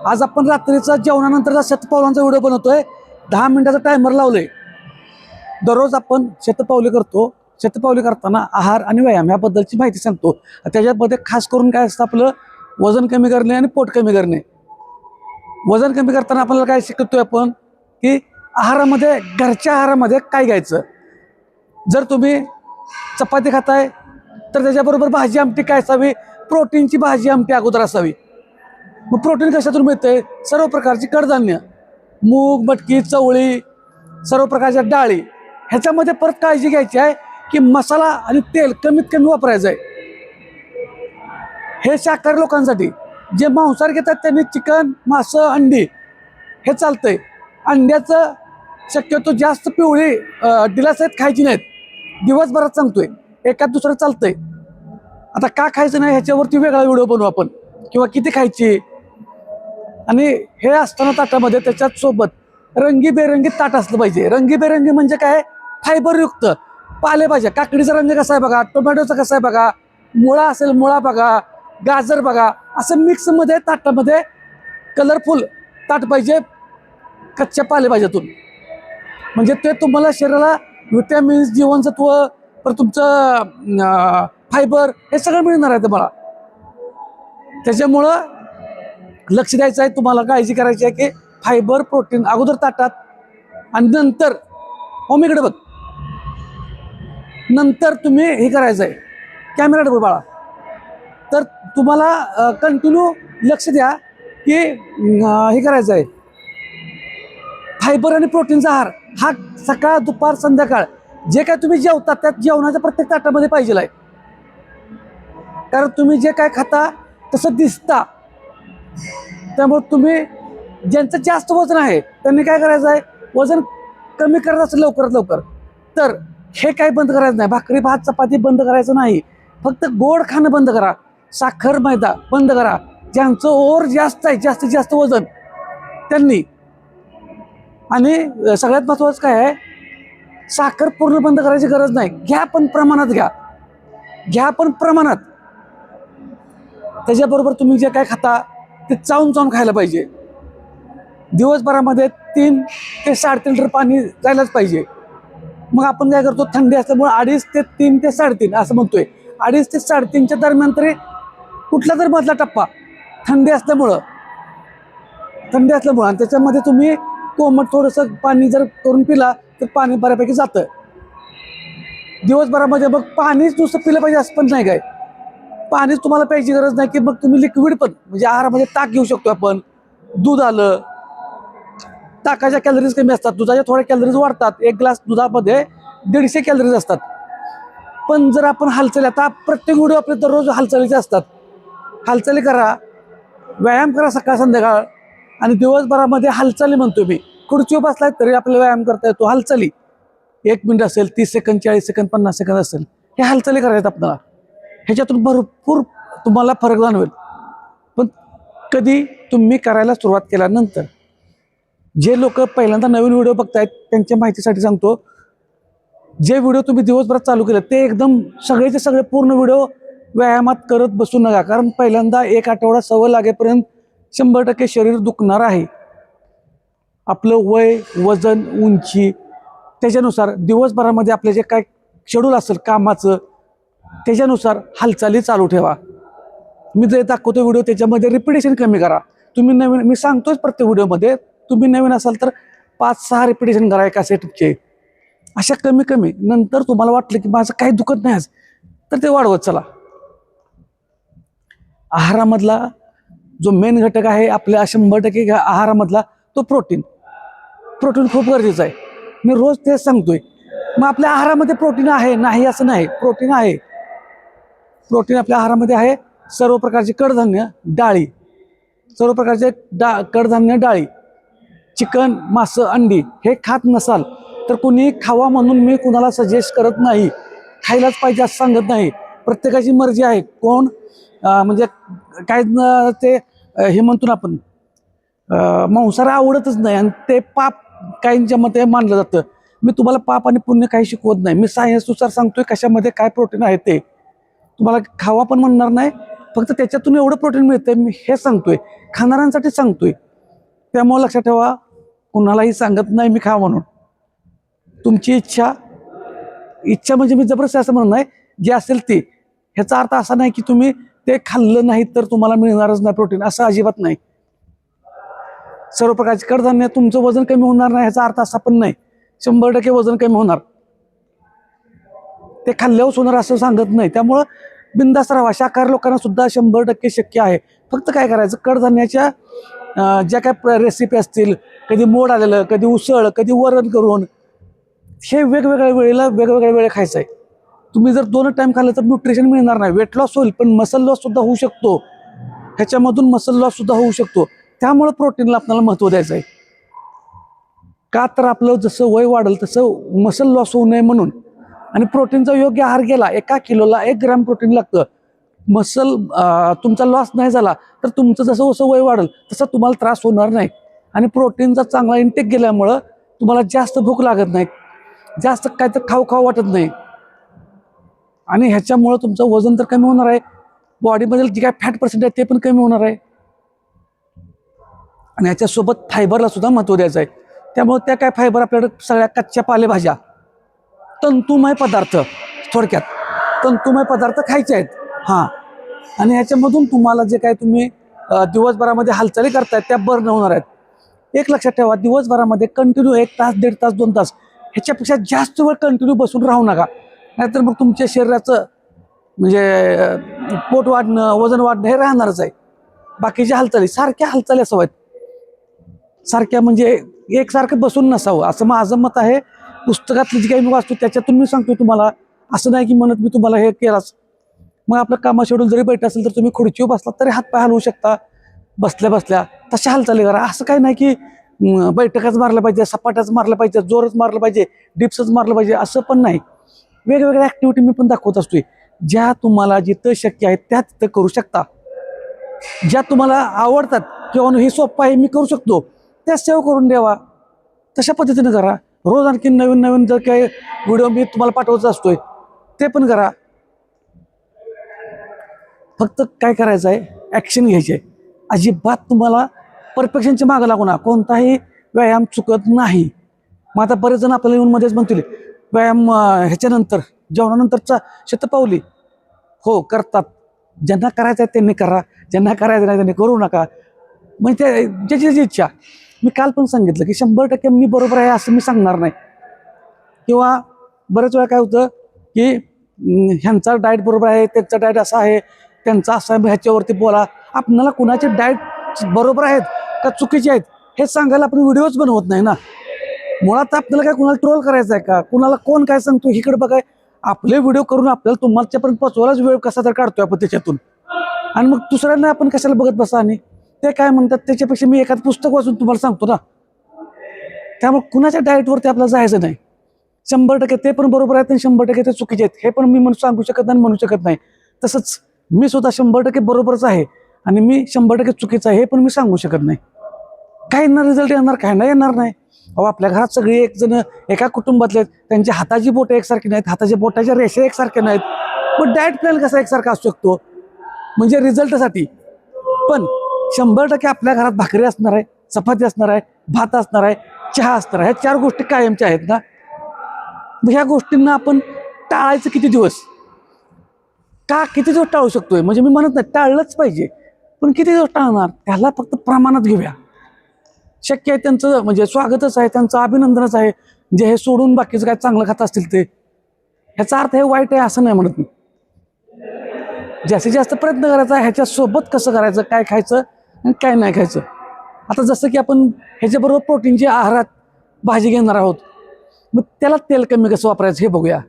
आज आपण रात्रीचा जेवणानंतरचा शतपावलांचा व्हिडिओ बनवतोय. 10 मिनिटाचा टायमर लावलंय. दररोज आपण शतपावली करतो. शतपावली करताना आहार आणि व्यायाम याबद्दलची माहिती सांगतो. त्याच्यामध्ये खास करून काय असतं, आपलं वजन कमी करणे आणि पोट कमी करणे. वजन कमी करताना आपल्याला काय शिकतोय आपण की आहारामध्ये, घरच्या आहारामध्ये काय घ्यायचं. जर तुम्ही चपाती खाताय तर त्याच्याबरोबर भाजी आमटी काय असावी, प्रोटीनची भाजी आमटी अगोदर असावी. मग प्रोटीन कशातून मिळते? सर्व प्रकारची कडधान्य, मूग, मटकी, चवळी, सर्व प्रकारच्या डाळी. ह्याच्यामध्ये परत काळजी घ्यायची आहे की मसाला आणि तेल कमीत कमी वापरायचं आहे. हे शाकाहारी लोकांसाठी. जे मांसाहार घेतात त्यांनी चिकन, मासं, अंडी हे चालतंय. अंड्याचं शक्यतो जास्त पिवळी डिलासहित खायची नाहीत. दिवसभरात सांगतोय, एकात दुसरं चालतंय. आता का खायचं नाही ह्याच्यावरती वेगळा व्हिडिओ बनवू आपण, किंवा किती खायची. आणि हे असताना ताटामध्ये त्याच्यात सोबत रंगीबेरंगी ताट असलं पाहिजे. रंगीबेरंगी म्हणजे काय? फायबरयुक्त पालेभाज्या. काकडीचा रंग कसा आहे बघा, टोमॅटोचा कसा आहे बघा, मुळा असेल मुळा बघा, गाजर बघा, असं मिक्समध्ये ताटामध्ये कलरफुल ताट पाहिजे कच्च्या पालेभाज्यातून. म्हणजे ते तुम्हाला शरीराला व्हिटॅमिन्स, जीवनसत्व, पर तुमचं फायबर हे सगळं मिळणार आहे तुम्हाला. त्याच्यामुळं लक्ष द्यायचं आहे, तुम्हाला काळजी करायची आहे की फायबर, प्रोटीन अगोदर ताटात आणि नंतर इकडे बघ, नंतर तुम्ही हे करायचं आहे. कॅमेरा डबल बाळा. तर तुम्हाला कंटिन्यू लक्ष द्या की हे करायचं आहे. फायबर आणि प्रोटीनचा आहार हा सकाळ, दुपार, संध्याकाळ जे काय तुम्ही जेवता त्यात जेवणाच्या प्रत्येक ताटामध्ये पाहिजे आहे. कारण तुम्ही जे काय खाता तसं दिसता. त्यामुळे तुम्ही ज्यांचं जास्त वजन आहे त्यांनी काय करायचं आहे, वजन कमी करायचं असेल लवकरात लवकर, तर हे काय बंद करायचं नाही. भाकरी, भात, चपाती बंद करायचं नाही. फक्त गोड खाणं बंद करा. साखर, मैदा बंद करा. ज्यांचं ओव्हर जास्त आहे, जास्तीत जास्त वजन, त्यांनी. आणि सगळ्यात महत्त्वाचं काय आहे, साखर पूर्ण बंद करायची गरज नाही. घ्या पण प्रमाणात घ्या. घ्या पण प्रमाणात. त्याच्याबरोबर तुम्ही जे काय खाता ते चावून चावून खायला पाहिजे. दिवसभरामध्ये 3 ते 3.5 लिटर पाणी जायलाच पाहिजे. मग आपण काय करतो, थंडी असल्यामुळे 2.5 ते 3 ते 3.5 असं म्हणतोय. 2.5 ते 3.5च्या दरम्यान तरी कुठला तरी मधला टप्पा. थंडी असल्यामुळं आणि त्याच्यामध्ये तुम्ही कोमट थोडंसं पाणी जर करून पिला तर पाणी बऱ्यापैकी जातं. दिवसभरामध्ये मग पाणीच नुसतं पिलं पाहिजे असं पण नाही काय. पाणीच तुम्हाला प्यायची गरज नाही की मग तुम्ही लिक्विड पण, म्हणजे आहारामध्ये ताक घेऊ शकतो आपण. दूध आलं. ताकाच्या कॅलरीज कमी असतात, दुधाच्या थोड्या कॅलरीज वाढतात. 1 ग्लास दुधामध्ये 150 कॅलरीज असतात. पण जर आपण हालचाली, आता प्रत्येक व्हिडिओ आपले दररोज हालचालीचे असतात. हालचाली करा, व्यायाम करा सकाळ संध्याकाळ. आणि दिवसभरामध्ये हालचाली म्हणतो मी. खुर्चीवर बसलाय तरी आपल्याला व्यायाम करता येतो. हालचाली 1 मिनिट असेल, 30 सेकंद, 40 सेकंद, 50 सेकंद असेल, हे हालचाली करायचं आपल्याला. ह्याच्यातून भरपूर तुम्हाला फरक जाणवेल. पण कधी तुम्ही करायला सुरुवात केल्यानंतर. जे लोक पहिल्यांदा नवीन व्हिडिओ बघतायत त्यांच्या माहितीसाठी सांगतो, जे व्हिडिओ तुम्ही दिवसभरात चालू केले ते एकदम सगळेचे सगळे पूर्ण व्हिडिओ व्यायामात करत बसू नका. कारण पहिल्यांदा 1 आठवडा सवय लागेपर्यंत 100% शरीर दुखणार आहे. आपलं वय, वजन, उंची त्याच्यानुसार दिवसभरामध्ये आपलं जे काय शेड्यूल असेल कामाचं, त्याच्यानुसार हालचाली चालू ठेवा. मी जे दाखवतो व्हिडिओ त्याच्यामध्ये रिपिटेशन कमी करा. तुम्ही नवीन, मी सांगतोच प्रत्येक व्हिडिओमध्ये, तुम्ही नवीन असाल तर 5-6 रिपिटेशन करा एका सेटचे. अशा कमी कमी. नंतर तुम्हाला वाटलं की माझं काही दुखत नाही आज, तर ते वाढवत चला. आहारामधला जो मेन घटक आहे आपल्या 100% आहारामधला तो प्रोटीन. प्रोटीन खूप गरजेचं आहे. मी रोज तेच सांगतोय. मग आपल्या आहारामध्ये प्रोटीन आहे नाही असं नाही, प्रोटीन आहे. प्रोटीन आपल्या आहारामध्ये आहे. सर्व प्रकारचे कडधान्य, डाळी, सर्व प्रकारचे कडधान्य, डाळी, चिकन, मासं, अंडी हे खात नसाल तर कुणी खावा म्हणून मी कुणाला सजेस्ट करत नाही. खायलाच पाहिजे असं सांगत नाही. प्रत्येकाची मर्जी आहे. कोण म्हणजे काय ते हे म्हणतो ना आपण, मांसाहार आवडतच नाही आणि ते पाप काहींच्या मते मानलं जातं. मी तुम्हाला पाप आणि पुण्य काही शिकवत नाही. मी सायन्सनुसार सांगतोय कशामध्ये काय प्रोटीन आहे ते. तुम्हाला खावा पण म्हणणार नाही फक्त त्याच्यातून एवढं प्रोटीन मिळतंय मी हे सांगतोय, खाणाऱ्यांसाठी सांगतोय. त्यामुळे लक्षात ठेवा, कुणालाही सांगत नाही मी खा म्हणून. तुमची इच्छा म्हणजे मी जबरदस्ती असं म्हणत नाही, जे असेल ते. ह्याचा अर्थ असा नाही की तुम्ही ते खाल्लं नाही तर तुम्हाला मिळणारच नाही प्रोटीन, असं अजिबात नाही. सर्व प्रकारचे कडधान्य तुमचं वजन कमी होणार नाही ह्याचा अर्थ असा पण नाही. 100% वजन कमी होणार, ते खाल्ल्यावर होणार असं सांगत नाही. त्यामुळं बिंदास राहावा. शाकाहारी लोकांना सुद्धा 100% शक्य आहे. फक्त काय करायचं, कडधान्याच्या ज्या काय रेसिपी असतील, कधी मोड आलेलं, कधी उसळ, कधी वरण करून, हे वेगवेगळ्या वेळेला वेगवेगळ्या वेळे खायचं आहे. तुम्ही जर 2 टाइम खाल्लं तर न्यूट्रिशन मिळणार नाही. वेट लॉस होईल पण मसल लॉस सुद्धा होऊ शकतो. ह्याच्यामधून मसल लॉस सुद्धा होऊ शकतो. त्यामुळं प्रोटीनला आपल्याला महत्त्व द्यायचं आहे. का तर आपलं जसं वय वाढेल तसं मसल लॉस होऊ नये म्हणून. आणि प्रोटीनचा योग्य आहार गेला, 1 किलोला 1 ग्रॅम प्रोटीन लागतं. मसल तुमचा लॉस नाही झाला तर तुमचं जसं जसं वय वाढेल तसं तुम्हाला त्रास होणार नाही. आणि प्रोटीनचा चांगला इंटेक गेल्यामुळं तुम्हाला जास्त भूक लागत नाही, जास्त काय तर खाऊ खाऊ वाटत नाही. आणि ह्याच्यामुळं तुमचं वजन तर कमी होणार आहे, बॉडीमधील जे काय फॅट पर्सेंट आहे ते पण कमी होणार आहे. आणि ह्याच्यासोबत फायबरला सुद्धा महत्त्व द्यायचं आहे. त्यामुळे त्या काय फायबर आपल्याकडे सगळ्या कच्च्या पालेभाज्या, तंतुमय पदार्थ, थोडक्यात तंतुमय पदार्थ खायचे आहेत. हां, आणि ह्याच्यामधून तुम्हाला जे काय तुम्ही दिवसभरामध्ये हालचाली करतायत त्या बर्न होणार आहेत. एक लक्षात ठेवा, दिवसभरामध्ये कंटिन्यू 1 तास, 1.5 तास, 2 तास ह्याच्यापेक्षा जास्त वेळ कंटिन्यू बसून राहू नका. नाहीतर मग तुमच्या शरीराचं म्हणजे पोट वाढणं, वजन वाढणं हे राहणारच आहे. बाकीच्या हालचाली, सारख्या हालचाली असाव्यात, सारख्या म्हणजे एकसारखं बसून नसावं, असं माझं मत आहे. पुस्तकातली जी काही मी वाचतो त्याच्यातून मी सांगतो तुम्हाला. असं नाही की म्हणत मी तुम्हाला हे केलाच. मग आपलं कामा शेड्यूल जरी बैठ असेल तर तुम्ही खुर्चीवर बसला तरी हातपाय हलवू शकता बसल्या बसल्या. तशा हालचाली करा. असं काही नाही की बैठकाच मारलं पाहिजे, सपाटाच मारलं पाहिजे, जोरच मारलं पाहिजे, डिप्सच मारलं पाहिजे, असं पण नाही. वेगवेगळ्या ॲक्टिव्हिटी मी पण दाखवत असतोय. ज्या तुम्हाला जिथं शक्य आहे त्या तिथं करू शकता. ज्या तुम्हाला आवडतात किंवा हे सोपं आहे मी करू शकतो त्या सेव्ह करून द्यावा. तशा पद्धतीने करा. रोज आणखी नवीन नवीन जर काही व्हिडिओ मी तुम्हाला पाठवत असतोय ते पण करा. फक्त काय करायचं आहे, ॲक्शन घ्यायची आहे. अजिबात तुम्हाला परफेक्शनच्या मागं लागू नका. कोणताही व्यायाम चुकत नाही. मग आता बरेच जण आपल्याला येऊन मध्येच म्हणतील व्यायाम ह्याच्यानंतर जेवणानंतरचा शतपावली हो करतात. ज्यांना करायचं आहे त्यांनी करा, ज्यांना करायचं नाही त्यांनी करू नका. म्हणजे ते ज्याची ज्याची इच्छा. मी काल पण सांगितलं की 100% मी बरोबर आहे असं मी सांगणार नाही. किंवा बरेच वेळा काय होतं की ह्यांचा डाएट बरोबर आहे, त्यांचा डाएट असा आहे, त्यांचा असा आहे, ह्याच्यावरती बोला. आपल्याला कुणाचे डाएट बरोबर आहेत का चुकीचे आहेत हे सांगायला आपण व्हिडिओच बनवत नाही ना. मुळात आपल्याला काय कुणाला ट्रोल करायचं आहे का, कुणाला कोण काय सांगतो इकडे बघाय. आपले व्हिडिओ करून आपल्याला तुमच्यापर्यंत पोचवायलाच वेळ कसा तर काढतोय आपण त्याच्यातून. आणि मग दुसऱ्यांना आपण कशाला बघत बसा. आणि ते काय म्हणतात त्याच्यापेक्षा मी एखादं पुस्तक वाचून तुम्हाला सांगतो ना. त्यामुळे कुणाच्या डाएटवरती आपल्याला जायचं नाही. 100% ते पण बरोबर आहेत आणि 100% ते चुकीचे आहेत हे पण मी सांगू शकत नाही, म्हणू शकत नाही. तसंच मी स्वतः 100% बरोबरच आहे आणि मी 100% चुकीचं आहे हे पण मी सांगू शकत नाही. काही ना रिझल्ट येणार, काही नाही येणार नाही. अहो, आपल्या घरात सगळे एक जण एका कुटुंबातले आहेत, त्यांच्या हाताची बोटं एकसारखी नाहीत, हाताच्या बोटाच्या रेषा एकसारख्या नाहीत. पण डाएट प्लॅन कसा एकसारखा असू शकतो म्हणजे रिझल्टसाठी. पण 100% आपल्या घरात भाकरी असणार आहे, चपाती असणार आहे, भात असणार आहे, चहा असणार आहे. ह्या 4 गोष्टी कायमच्या आहेत ना. ह्या गोष्टींना आपण टाळायचं किती दिवस, किती दिवस टाळू शकतोय म्हणजे मी म्हणत नाही टाळलंच पाहिजे, पण किती दिवस टाळणार त्याला फक्त प्रमाणात घेऊया. शक्य आहे त्यांचं म्हणजे स्वागतच आहे, त्यांचं अभिनंदनच आहे जे हे सोडून बाकीचं काय चांगलं खात असतील ते. ह्याचा अर्थ हे वाईट आहे असं नाही म्हणत मी. जास्तीत जास्त प्रयत्न करायचा ह्याच्यासोबत कसं करायचं, काय खायचं आणि काय नाही खायचं. आता जसं की आपण ह्याच्याबरोबर प्रोटीनच्या आहारात भाजी घेणार आहोत, मग त्याला तेल कमी कसं वापरायचं हे बघूया.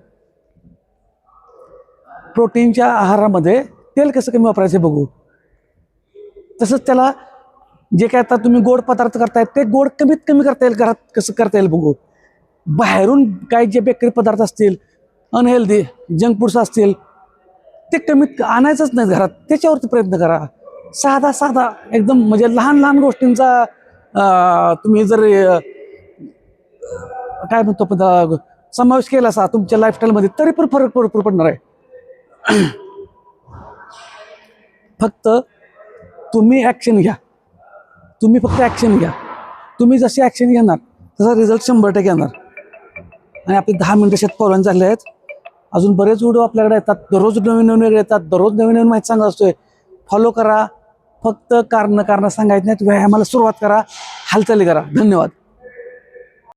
प्रोटीनच्या आहारामध्ये तेल कसं कमी वापरायचं हे बघू. तसंच त्याला जे काय आता तुम्ही गोड पदार्थ करतायत ते गोड कमीत कमी करता येईल घरात कसं करता येईल बघू. बाहेरून काय जे बेकरी पदार्थ असतील, अनहेल्दी जंक फूड्स असतील ते कमीत आणायचंच नाही घरात. त्याच्यावरती प्रयत्न करा. साधा एकदम म्हणजे लहान लहान गोष्टींचा तुम्ही जर काय म्हणतो समावेश केला असा तुमच्या लाईफस्टाईलमध्ये तरी पण फरक भरपूर पडणार आहे. फक्त तुम्ही ॲक्शन घ्या. तुम्ही फक्त ॲक्शन घ्या. तुम्ही जशी ॲक्शन घेणार तसा रिझल्ट 100% येणार. आणि आपले 10 मिनिटं शेत फॉलोइंग झाले आहेत. अजून बरेच व्हिडिओ आपल्याकडे येतात. दररोज नवीन नवीन वेगळे येतात. दररोज नवीन नवीन माहिती सांगत असतोय. फॉलो करा. फक्त कारणं सांगायचं नाहीत. व्यायामाला सुरुवात करा. हालचाली करा. धन्यवाद.